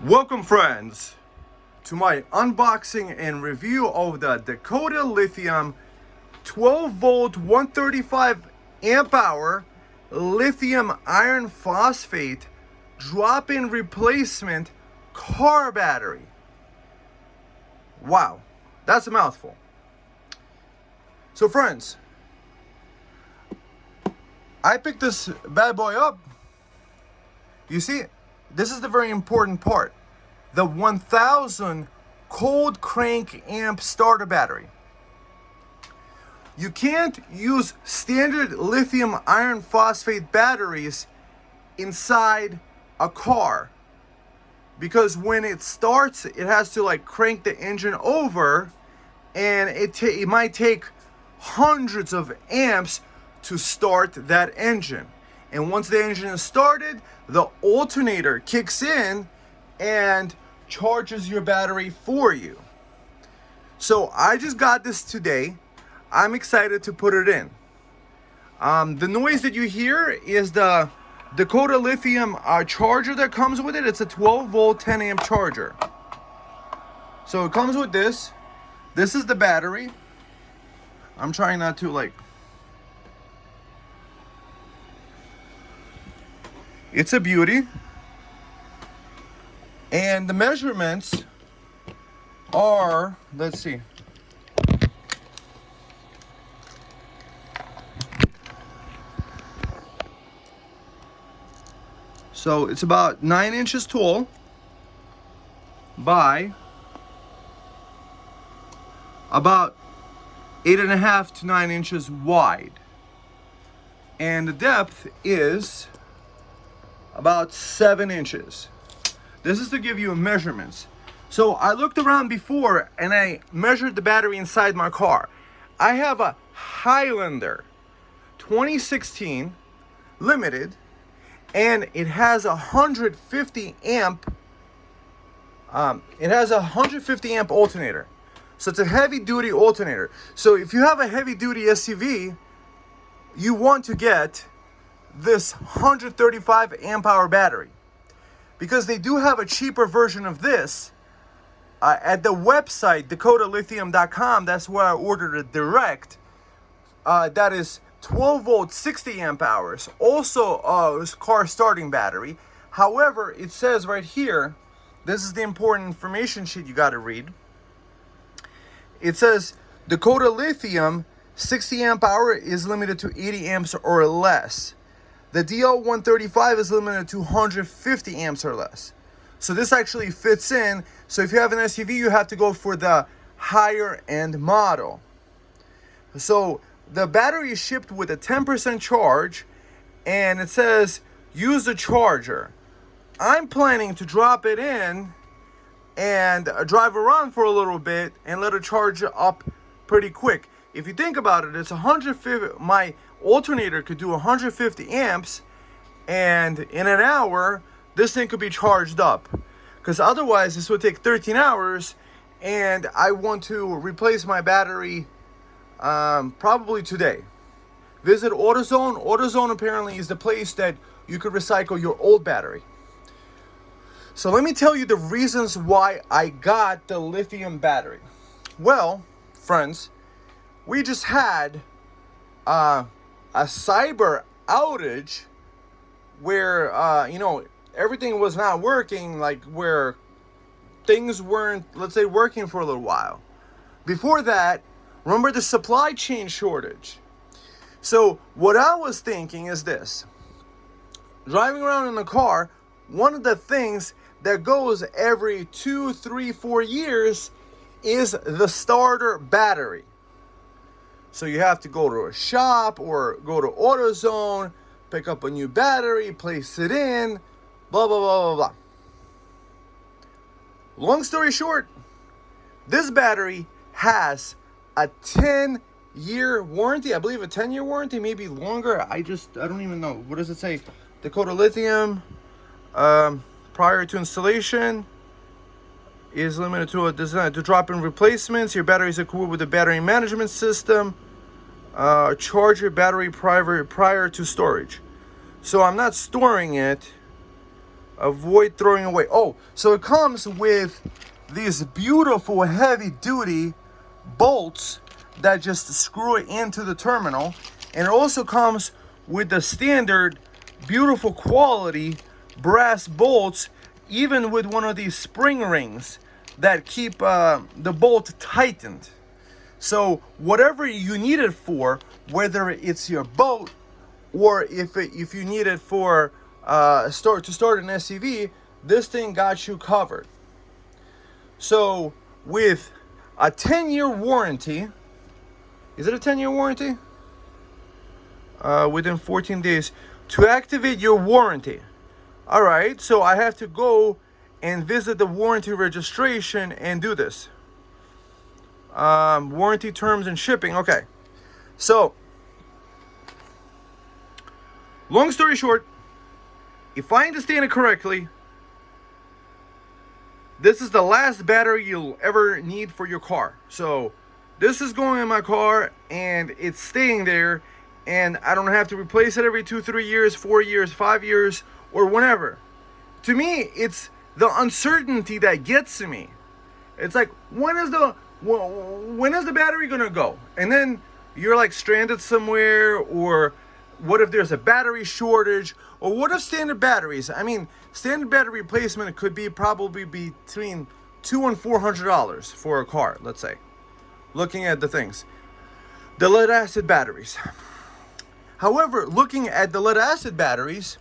Welcome friends to my unboxing and review of the Dakota Lithium 12 volt 135 amp hour lithium iron phosphate drop-in replacement car battery. Wow, that's a mouthful. So friends, I picked this bad boy up. You see, this is the very important part. The 1000 cold crank amp starter battery. You can't use standard lithium iron phosphate batteries inside a car, because when it starts, it has to like crank the engine over, and it might take hundreds of amps to start that engine. And once the engine is started, the alternator kicks in and charges your battery for you. So I just got this today. I'm excited to put it in. The noise that you hear is the Dakota Lithium charger that comes with it. It's a 12 volt 10 amp charger. So it comes with this. This is the battery. I'm trying not to like... It's a beauty. And the measurements are, let's see. So it's about 9 inches tall by about 8.5 to 9 inches wide. And the depth is about 7 inches. This is to give you measurements. So I looked around before and I measured the battery inside my car. I have a Highlander 2016 limited, and it has a 150 amp alternator. So it's a heavy duty alternator. So if you have a heavy duty SUV, you want to get this 135 amp hour battery, because they do have a cheaper version of this at the website dakotalithium.com. That's where I ordered it direct. That is 12 volt 60 amp hours, also car starting battery. However, it says right here, this is the important information sheet you got to read. It says Dakota Lithium 60 amp hour is limited to 80 amps or less. The DL135 is limited to 150 amps or less. So this actually fits in. So if you have an SUV, you have to go for the higher end model. So the battery is shipped with a 10% charge, and it says use the charger. I'm planning to drop it in and drive around for a little bit and let it charge up pretty quick. If you think about it, it's 150. My alternator could do 150 amps, and in an hour this thing could be charged up, because otherwise this would take 13 hours, and I want to replace my battery probably today. Visit AutoZone. AutoZone apparently is the place that you could recycle your old battery. So let me tell you the reasons why I got the lithium battery. Well, friends, we just had a cyber outage where everything was not working, like where things weren't, let's say, working for a little while. Before that, remember the supply chain shortage. So what I was thinking is this: driving around in the car, one of the things that goes every 2, 3, 4 years is the starter battery. So you have to go to a shop or go to AutoZone, pick up a new battery, place it in, blah, blah, blah, blah, blah. Long story short, this battery has a 10-year warranty. I believe a 10-year warranty, maybe longer. I don't even know. What does it say? Dakota Lithium, prior to installation, is limited to a design to drop-in replacements. Your battery is equipped with a battery management system. Charge your battery prior to storage. So I'm not storing it Avoid throwing away. Oh, so it comes with these beautiful heavy duty bolts that just screw it into the terminal. And it also comes with the standard beautiful quality brass bolts, even with one of these spring rings that keep the bolt tightened. So whatever you need it for, whether it's your boat or if you need it for start an SUV, this thing got you covered. So with a 10-year warranty, is it a 10-year warranty? Within 14 days to activate your warranty. All right, so I have to go and visit the warranty registration and do this. Warranty terms and shipping. Okay, so long story short, if I understand it correctly, this is the last battery you'll ever need for your car. So this is going in my car and it's staying there, and I don't have to replace it every 2, 3 years, 4 years, 5 years, or whenever. To me, it's the uncertainty that gets to me. It's like, when is the battery gonna go? And then you're like stranded somewhere, or what if there's a battery shortage? Or what if standard batteries? I mean, standard battery replacement could be probably between $200 and $400 for a car, let's say. Looking at the things. The lead acid batteries. However, looking at the lead acid batteries,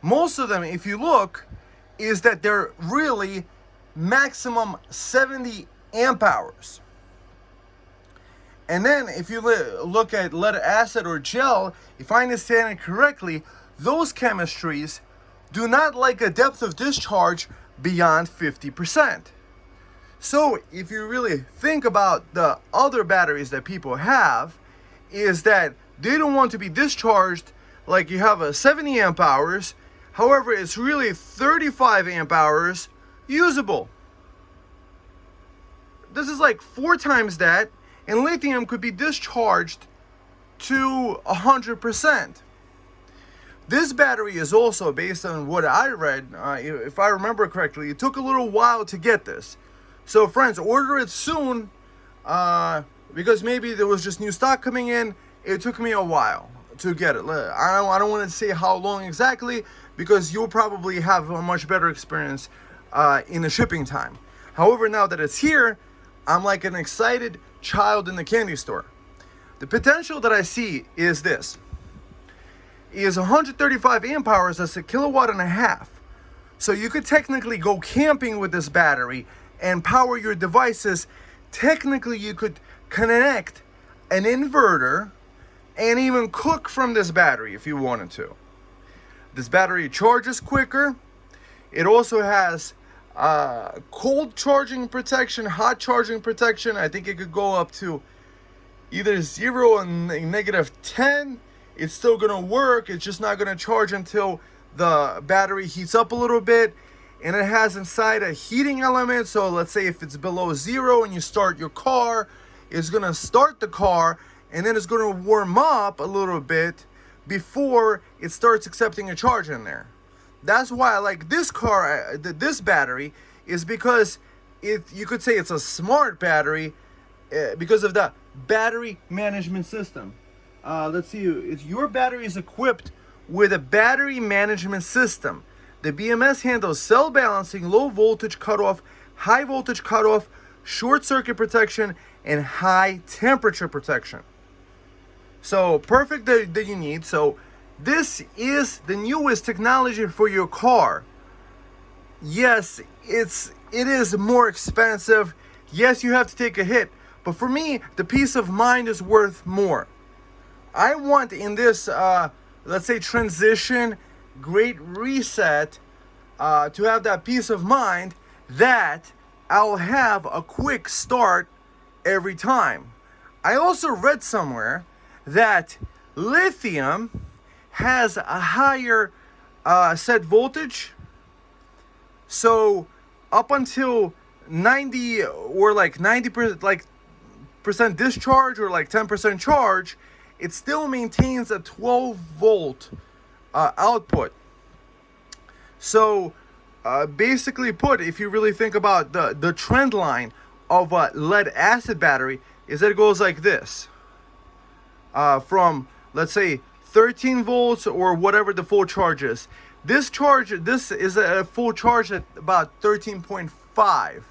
most of them, if you look, is that they're really maximum 70 amp hours. And then if you look at lead acid or gel, if I understand it correctly, those chemistries do not like a depth of discharge beyond 50%. So if you really think about the other batteries that people have, is that they don't want to be discharged like you have a 70 amp hours. However, it's really 35 amp hours usable. This is like 4 times that, and lithium could be discharged to 100%. This battery is also, based on what I read, if I remember correctly, it took a little while to get this. So friends, order it soon, because maybe there was just new stock coming in. It took me a while to get it. I don't want to say how long exactly, because you'll probably have a much better experience in the shipping time. However, now that it's here, I'm like an excited child in the candy store. The potential that I see is this. Is 135 amp hours, that's 1.5 kilowatts. So you could technically go camping with this battery and power your devices. Technically, you could connect an inverter and even cook from this battery if you wanted to. This battery charges quicker. It also has cold charging protection, hot charging protection. I think it could go up to either 0 and -10. It's still gonna work. It's just not gonna charge until the battery heats up a little bit. And it has inside a heating element. So let's say if it's below 0 and you start your car, it's gonna start the car, and then it's gonna warm up a little bit before it starts accepting a charge in there. That's why I like this car, this battery, is because you could say it's a smart battery because of the battery management system. Let's see, if your battery is equipped with a battery management system, the BMS handles cell balancing, low voltage cutoff, high voltage cutoff, short circuit protection, and high temperature protection. So perfect that you need. So this is the newest technology for your car. Yes, it is more expensive. Yes, you have to take a hit. But for me, the peace of mind is worth more. I want in this, let's say, transition, great reset, to have that peace of mind that I'll have a quick start every time. I also read somewhere that lithium has a higher set voltage. So up until 90 or like 90% percent discharge or like 10% charge, it still maintains a 12 volt output. So basically put, if you really think about the trend line of a lead acid battery, is that it goes like this. From, let's say, 13 volts or whatever the full charge is. This is a full charge at about 13.5.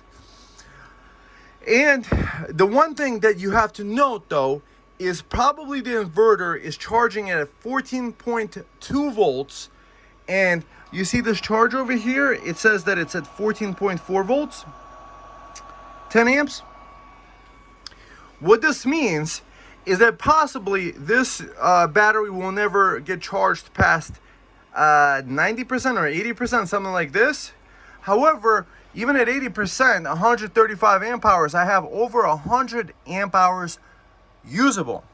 And the one thing that you have to note though is probably the inverter is charging at 14.2 volts. And you see this charge over here, it says that it's at 14.4 volts, 10 amps. What this means is that possibly this battery will never get charged past 90% or 80%, something like this. However, even at 80%, 135 amp hours, I have over 100 amp hours usable.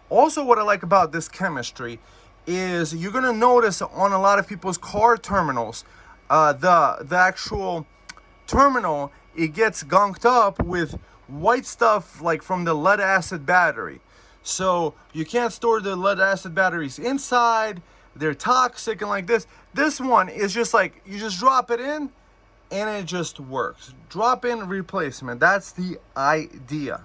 Also, what I like about this chemistry is you're gonna notice on a lot of people's car terminals, the actual terminal, it gets gunked up with white stuff like from the lead acid battery. So you can't store the lead acid batteries inside, they're toxic and like this. This one is just like, you just drop it in and it just works. Drop in replacement, that's the idea.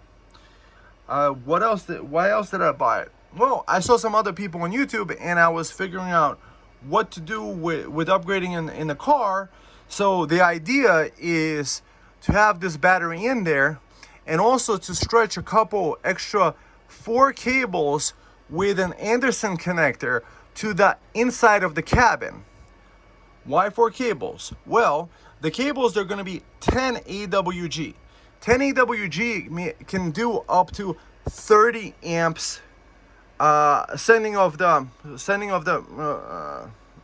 Why else did I buy it? Well, I saw some other people on YouTube and I was figuring out what to do with upgrading in the car. So the idea is to have this battery in there and also to stretch a couple extra 4 cables with an Anderson connector to the inside of the cabin. Why 4 cables? Well, the cables, they're going to be 10 AWG. 10 AWG can do up to 30 amps sending of the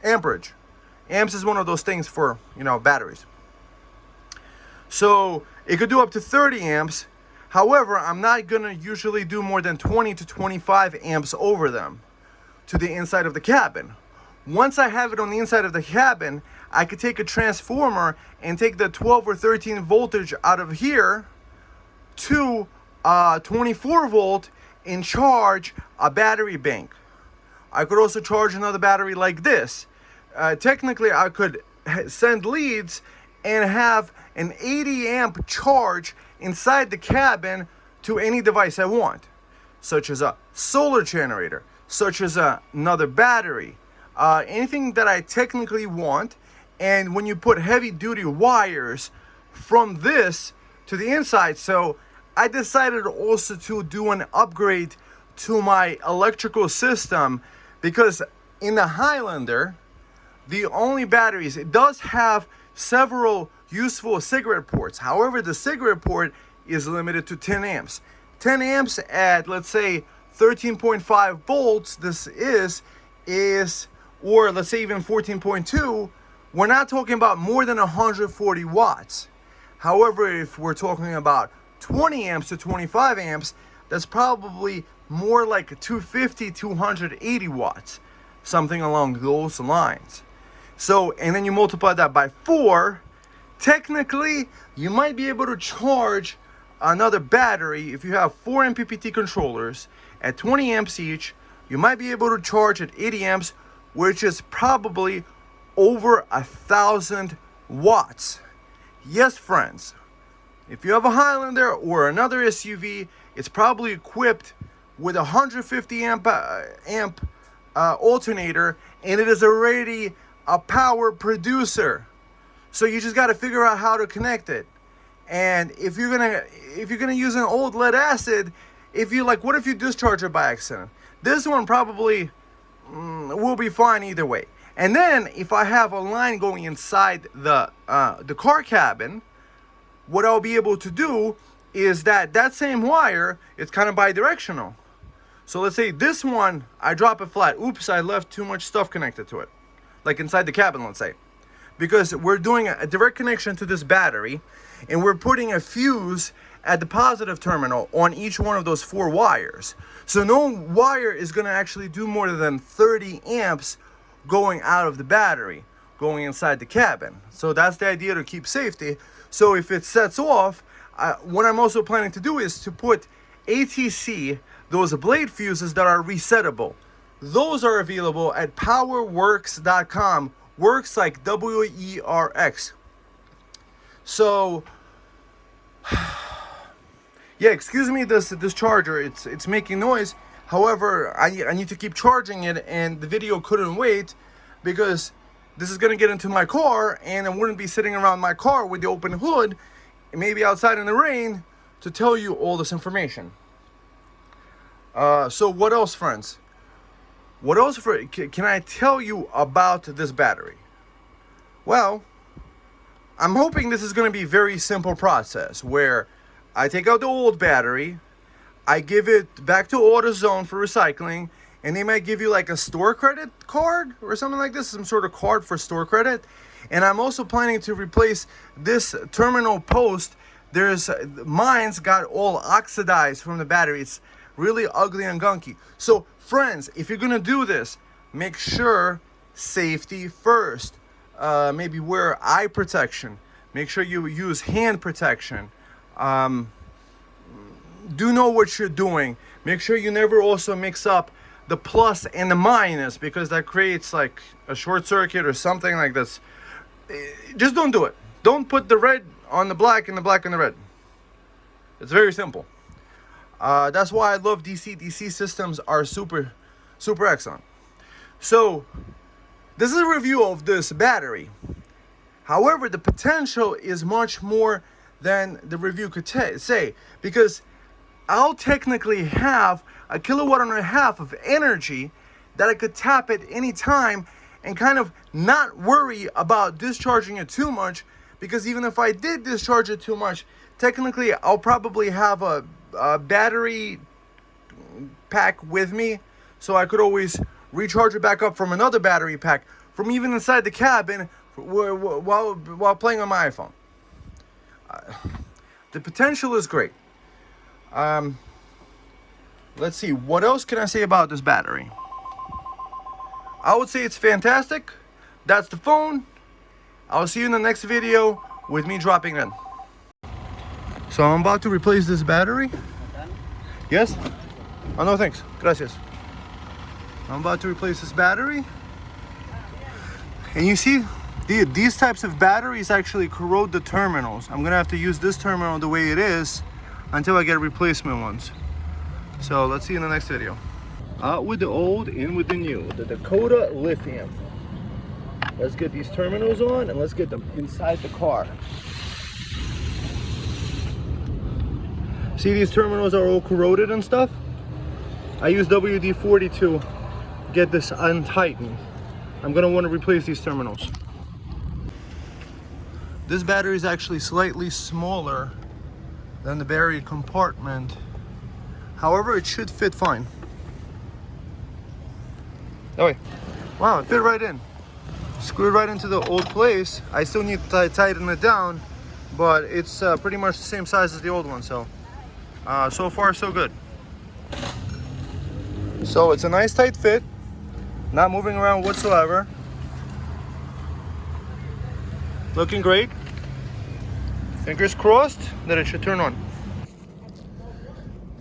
amperage. Amps is one of those things for, batteries. So it could do up to 30 amps. However, I'm not going to usually do more than 20 to 25 amps over them to the inside of the cabin. Once I have it on the inside of the cabin, I could take a transformer and take the 12 or 13 voltage out of here to 24 volt and charge a battery bank. I could also charge another battery like this. Technically, I could send leads and have an 80 amp charge inside the cabin to any device I want, such as a solar generator, such as another battery, anything that I technically want. And when you put heavy duty wires from this to the inside, so I decided also to do an upgrade to my electrical system, because in the Highlander, the only batteries, it does have several useful cigarette ports. However, the cigarette port is limited to 10 amps. 10 amps at, let's say, 13.5 volts, this is, or let's say even 14.2, we're not talking about more than 140 watts. However, if we're talking about 20 amps to 25 amps, that's probably more like 250, 280 watts, something along those lines. So, and then you multiply that by 4, technically, you might be able to charge another battery. If you have 4 MPPT controllers at 20 amps each, you might be able to charge at 80 amps, which is probably over 1,000 watts. Yes, friends, if you have a Highlander or another SUV, it's probably equipped with a 150 amp alternator, and it is already a power producer. So you just got to figure out how to connect it. And if you're gonna use an old lead acid, what if you discharge it by accident? This one probably will be fine either way. And then if I have a line going inside the car cabin, what I'll be able to do is that same wire, it's kind of bi-directional. So let's say this one, I drop it flat. Oops, I left too much stuff connected to it. Like inside the cabin, let's say. Because we're doing a direct connection to this battery, and we're putting a fuse at the positive terminal on each one of those 4 wires. So no wire is going to actually do more than 30 amps going out of the battery, going inside the cabin. So that's the idea, to keep safety. So if it sets off, what I'm also planning to do is to put ATC, those blade fuses that are resettable. Those are available at powerworks.com works like WERX. So yeah, excuse me, this charger, it's making noise. However, I need to keep charging it, and the video couldn't wait because this is gonna get into my car, and I wouldn't be sitting around my car with the open hood, maybe outside in the rain, to tell you all this information. So what else, friends? What else can I tell you about this battery? Well, I'm hoping this is going to be a very simple process where I take out the old battery, I give it back to AutoZone for recycling, and they might give you like a store credit card or something like this, some sort of card for store credit. And I'm also planning to replace this terminal post. Mine's got all oxidized from the battery. It's really ugly and gunky. So friends, if you're gonna do this, make sure safety first. Maybe wear eye protection. Make sure you use hand protection. Do know what you're doing. Make sure you never also mix up the plus and the minus, because that creates like a short circuit or something like this. Just don't do it. Don't put the red on the black and the black on the red. It's very simple. That's why I love DC systems are super excellent. So this is a review of this battery. However, the potential is much more than the review could say, because I'll technically have 1.5 kilowatts of energy that I could tap at any time and kind of not worry about discharging it too much, because even if I did discharge it too much, technically I'll probably have a battery pack with me, so I could always recharge it back up from another battery pack from even inside the cabin while playing on my iPhone. The potential is great. Let's see, what else can I say about this battery? I would say it's fantastic. That's the phone. I'll see you in the next video with me dropping in. So I'm about to replace this battery. Yes? Oh no, thanks. Gracias. I'm about to replace this battery. And you see, these types of batteries actually corrode the terminals. I'm gonna have to use this terminal the way it is until I get replacement ones. So let's see you in the next video. Out with the old, in with the new. The Dakota Lithium. Let's get these terminals on and let's get them inside the car. See, these terminals are all corroded and stuff. I use WD-40 to get this untightened. I'm gonna want to replace these terminals. This battery is actually slightly smaller than the battery compartment. However, it should fit fine. Oh wait, wow, it fit right in. Screwed right into the old place. I still need to tighten it down, but it's pretty much the same size as the old one, so so far so good. So it's a nice tight fit, not moving around whatsoever. Looking great. Fingers crossed that it should turn on.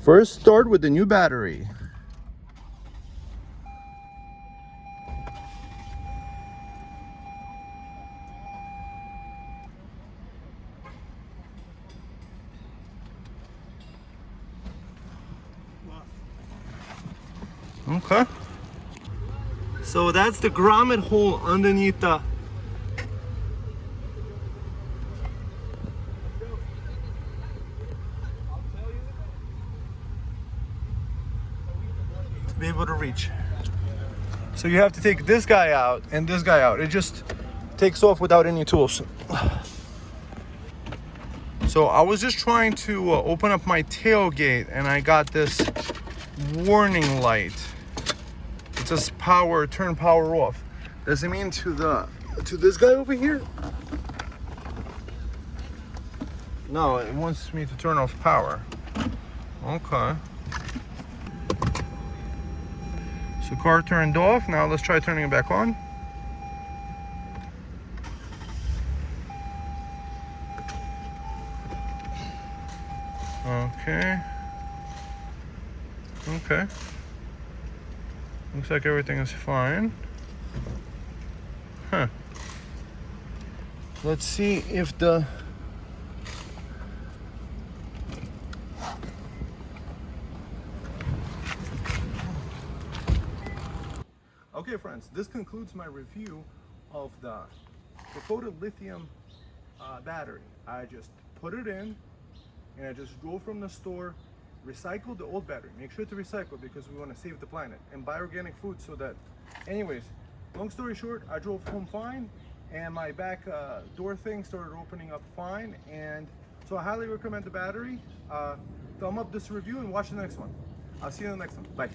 First, start with the new battery. Okay. So that's the grommet hole underneath the to be able to reach. So you have to take this guy out and this guy out. It just takes off without any tools. So I was just trying to open up my tailgate and I got this warning light. It says power, turn power off. Does it mean to this guy over here? No, it wants me to turn off power. Okay. So car turned off. Now let's try turning it back on. Okay. Okay. Looks like everything is fine. Huh. Let's see if the okay, friends, this concludes my review of the Dakota Lithium battery. I just put it in and I just drove from the store, recycled the old battery. Make sure to recycle because we want to save the planet, and buy organic food so that, anyways, long story short, I drove home fine and my back door thing started opening up fine, and so I highly recommend the battery. Thumb up this review and watch the next one. I'll see you in the next one. Bye.